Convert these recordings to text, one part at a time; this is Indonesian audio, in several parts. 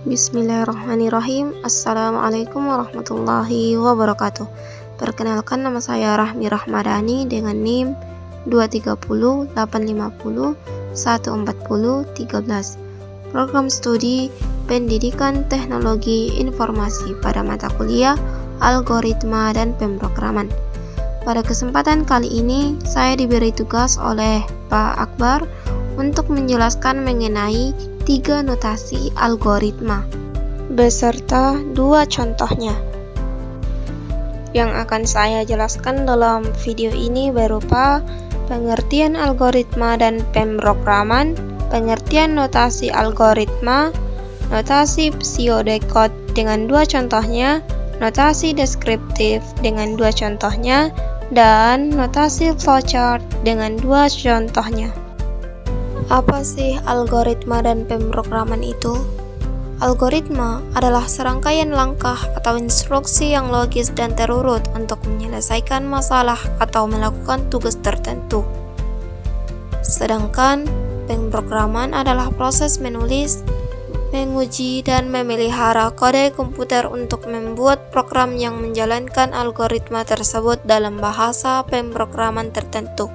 Bismillahirrahmanirrahim. Assalamualaikum warahmatullahi wabarakatuh. Perkenalkan, nama saya Rahmi Rahmadani dengan NIM 230 850 140 13. Program studi Pendidikan Teknologi Informasi pada mata kuliah Algoritma dan Pemrograman. Pada kesempatan kali ini, saya diberi tugas oleh Pak Akbar untuk menjelaskan mengenai 3 notasi algoritma beserta 2 contohnya. Yang akan saya jelaskan dalam video ini berupa pengertian algoritma dan pemrograman, pengertian notasi algoritma, notasi pseudocode dengan 2 contohnya, notasi deskriptif dengan 2 contohnya, dan notasi flowchart dengan 2 contohnya. Apa sih algoritma dan pemrograman itu? Algoritma adalah serangkaian langkah atau instruksi yang logis dan terurut untuk menyelesaikan masalah atau melakukan tugas tertentu. Sedangkan pemrograman adalah proses menulis, menguji, dan memelihara kode komputer untuk membuat program yang menjalankan algoritma tersebut dalam bahasa pemrograman tertentu.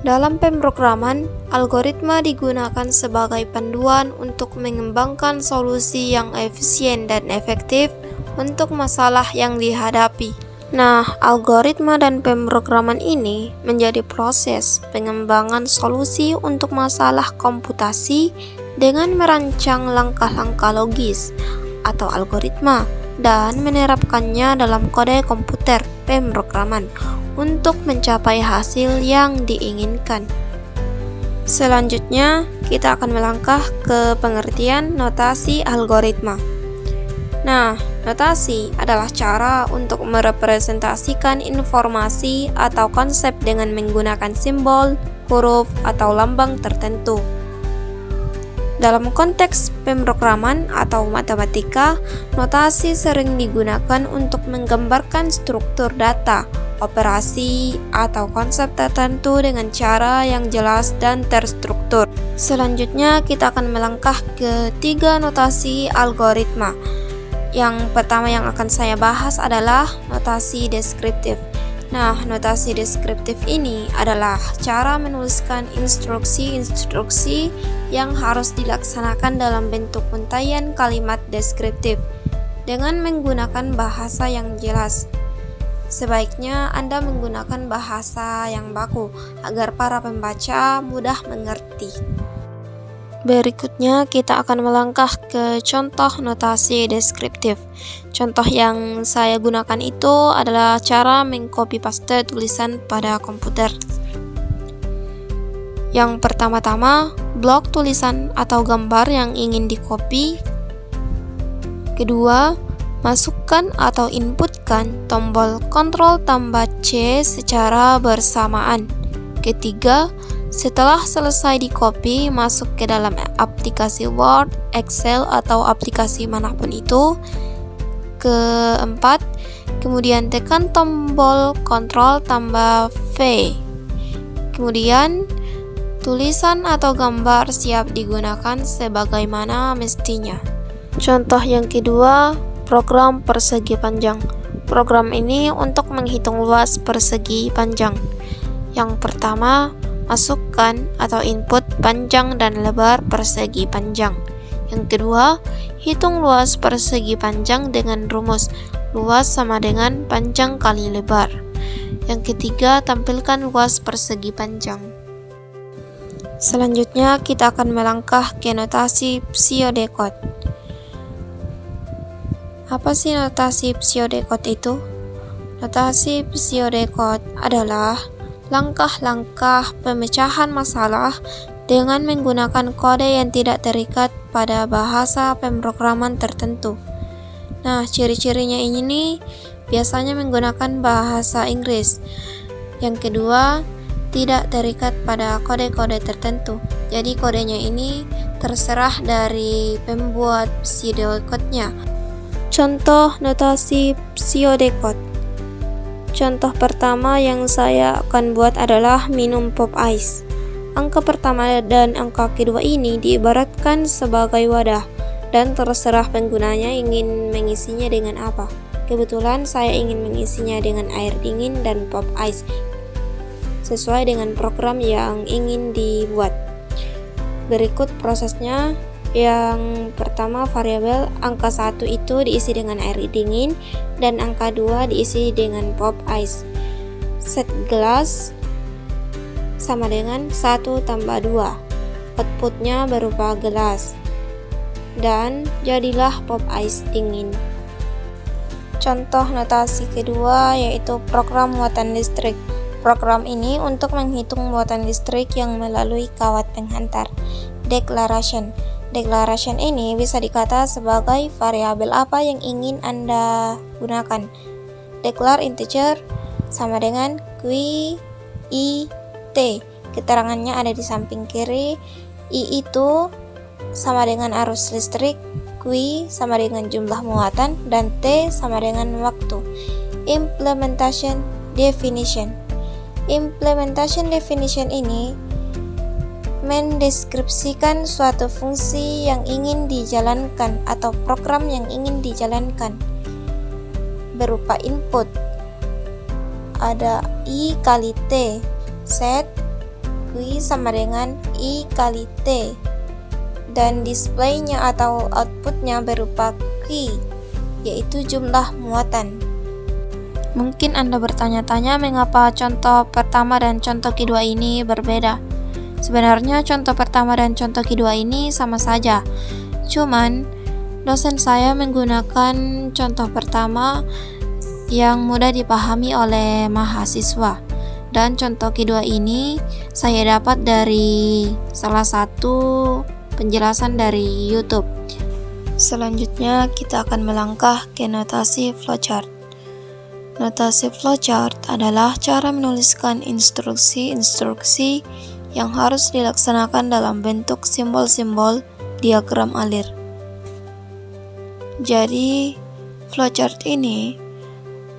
Dalam pemrograman, algoritma digunakan sebagai panduan untuk mengembangkan solusi yang efisien dan efektif untuk masalah yang dihadapi. Nah, algoritma dan pemrograman ini menjadi proses pengembangan solusi untuk masalah komputasi dengan merancang langkah-langkah logis atau algoritma dan menerapkannya dalam kode komputer pemrograman untuk mencapai hasil yang diinginkan. Selanjutnya, kita akan melangkah ke pengertian notasi algoritma. Nah, notasi adalah cara untuk merepresentasikan informasi atau konsep dengan menggunakan simbol, huruf, atau lambang tertentu. Dalam konteks pemrograman atau matematika, notasi sering digunakan untuk menggambarkan struktur data, operasi, atau konsep tertentu dengan cara yang jelas dan terstruktur. Selanjutnya, kita akan melangkah ke 3 notasi algoritma. Yang pertama yang akan saya bahas adalah notasi deskriptif. Nah, notasi deskriptif ini adalah cara menuliskan instruksi-instruksi yang harus dilaksanakan dalam bentuk untaian kalimat deskriptif dengan menggunakan bahasa yang jelas. Sebaiknya Anda menggunakan bahasa yang baku agar para pembaca mudah mengerti. Berikutnya kita akan melangkah ke contoh notasi deskriptif. Contoh yang saya gunakan itu adalah cara mengcopy paste tulisan pada komputer. Yang pertama-tama, blok tulisan atau gambar yang ingin di-copy. Kedua, masukkan atau inputkan tombol Ctrl tambah C secara bersamaan. Ketiga, setelah selesai di-copy, masuk ke dalam aplikasi Word, Excel, atau aplikasi manapun itu. Keempat, kemudian tekan tombol Ctrl tambah V. Kemudian, tulisan atau gambar siap digunakan sebagaimana mestinya. Contoh yang kedua, program persegi panjang. Program ini untuk menghitung luas persegi panjang. Yang pertama, masukkan atau input panjang dan lebar persegi panjang. Yang kedua, hitung luas persegi panjang dengan rumus luas sama dengan panjang kali lebar. Yang ketiga, tampilkan luas persegi panjang. Selanjutnya, kita akan melangkah ke notasi pseudocode. Apa sih notasi pseudocode itu? Notasi pseudocode adalah langkah-langkah pemecahan masalah dengan menggunakan kode yang tidak terikat pada bahasa pemrograman tertentu. Nah, ciri-cirinya ini nih biasanya menggunakan bahasa Inggris. Yang kedua, tidak terikat pada kode-kode tertentu. Jadi kodenya ini terserah dari pembuat pseudocode-nya. Contoh notasi pseudocode. Contoh pertama yang saya akan buat adalah minum pop ice. Angka pertama dan angka kedua ini diibaratkan sebagai wadah. dan terserah penggunanya ingin mengisinya dengan apa. Kebetulan saya ingin mengisinya dengan air dingin dan pop ice sesuai dengan program yang ingin dibuat. Berikut prosesnya. Yang pertama, variabel angka 1 itu diisi dengan air dingin dan angka 2 diisi dengan pop ice. Set gelas sama dengan 1 tambah 2. Outputnya berupa gelas. Dan jadilah pop ice dingin. Contoh notasi kedua yaitu program muatan listrik. Program ini untuk menghitung muatan listrik yang melalui kawat penghantar. Declaration. Declaration ini bisa dikata sebagai variabel apa yang ingin Anda gunakan. Declare integer sama dengan Q, I, T. Keterangannya ada di samping kiri. I itu sama dengan arus listrik, Q sama dengan jumlah muatan, dan T sama dengan waktu. Implementation definition. Implementation definition ini mendeskripsikan suatu fungsi yang ingin dijalankan atau program yang ingin dijalankan berupa input. Ada I kali T, set Q sama dengan I kali T, dan displaynya atau outputnya berupa Q, yaitu jumlah muatan. Mungkin Anda bertanya-tanya mengapa contoh pertama dan contoh kedua ini berbeda. Sebenarnya contoh pertama dan contoh kedua ini sama saja. Cuman dosen saya menggunakan contoh pertama yang mudah dipahami oleh mahasiswa. Dan contoh kedua ini saya dapat dari salah satu penjelasan dari YouTube. Selanjutnya kita akan melangkah ke notasi flowchart. Notasi flowchart adalah cara menuliskan instruksi-instruksi yang harus dilaksanakan dalam bentuk simbol-simbol diagram alir. Jadi, flowchart ini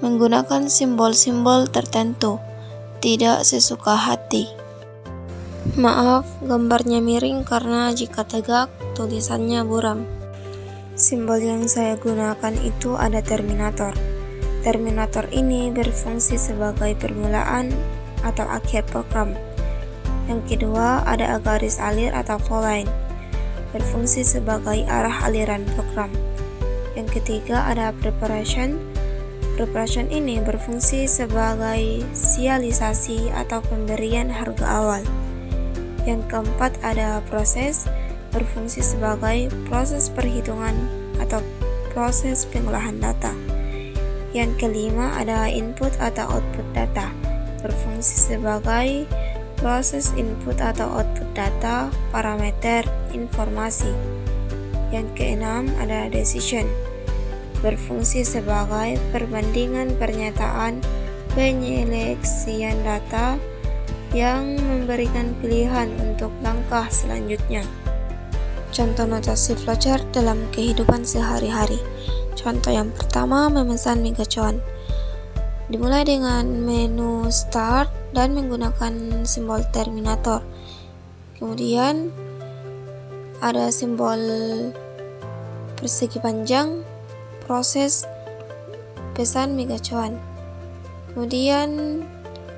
menggunakan simbol-simbol tertentu, tidak sesuka hati. Maaf, gambarnya miring karena jika tegak, tulisannya buram. Simbol yang saya gunakan itu ada terminator. Terminator ini berfungsi sebagai permulaan atau akhir program. Yang kedua ada garis alir atau flow line, berfungsi sebagai arah aliran program. Yang ketiga ada preparation. Preparation ini berfungsi sebagai sialisasi atau pemberian harga awal. Yang keempat ada proses, berfungsi sebagai proses perhitungan atau proses pengolahan data. Yang kelima ada input atau output data, berfungsi sebagai proses input atau output data, parameter, informasi. Yang keenam ada decision, berfungsi sebagai perbandingan pernyataan penyeleksian data yang memberikan pilihan untuk langkah selanjutnya. Contoh notasi flowchart dalam kehidupan sehari-hari. Contoh yang pertama, memesan megacuan. Dimulai dengan menu start dan menggunakan simbol terminator. Kemudian ada simbol persegi panjang, proses pesan megacuan. Kemudian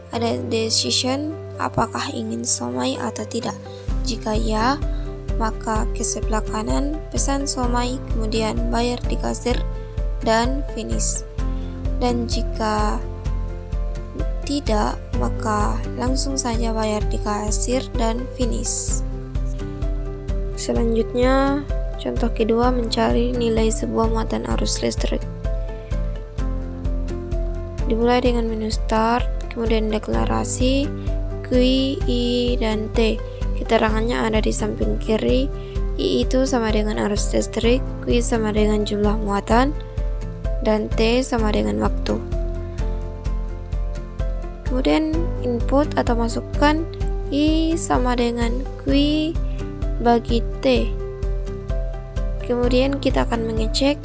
ada decision, apakah ingin somai atau tidak. Jika ya, maka ke sebelah kanan pesan somai, kemudian bayar di kasir dan finish. Dan jika tidak, maka langsung saja bayar di kasir dan finish. Selanjutnya, contoh kedua mencari nilai sebuah muatan arus listrik. Dimulai dengan menu start, kemudian deklarasi, Q, I, dan T. Keterangannya ada di samping kiri. I itu sama dengan arus listrik, Q sama dengan jumlah muatan, dan T sama dengan waktu. Kemudian input atau masukkan I sama dengan Q bagi T. Kemudian kita akan mengecek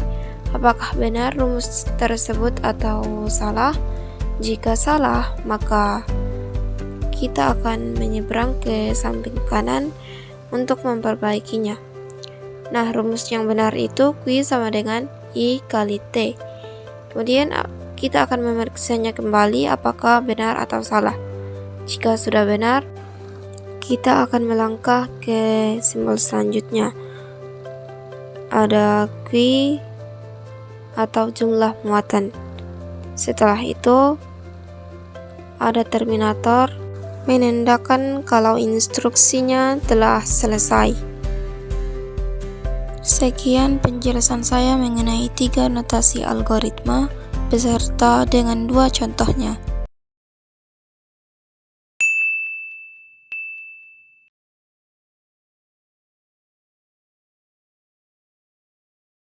apakah benar rumus tersebut atau salah. Jika salah, maka kita akan menyeberang ke samping kanan untuk memperbaikinya. Nah, rumus yang benar itu Q sama dengan I kali T. Kemudian kita akan memeriksanya kembali apakah benar atau salah. Jika sudah benar, kita akan melangkah ke simbol selanjutnya. Ada Q atau jumlah muatan. Setelah itu, ada terminator menandakan kalau instruksinya telah selesai. Sekian penjelasan saya mengenai 3 notasi algoritma beserta dengan 2 contohnya.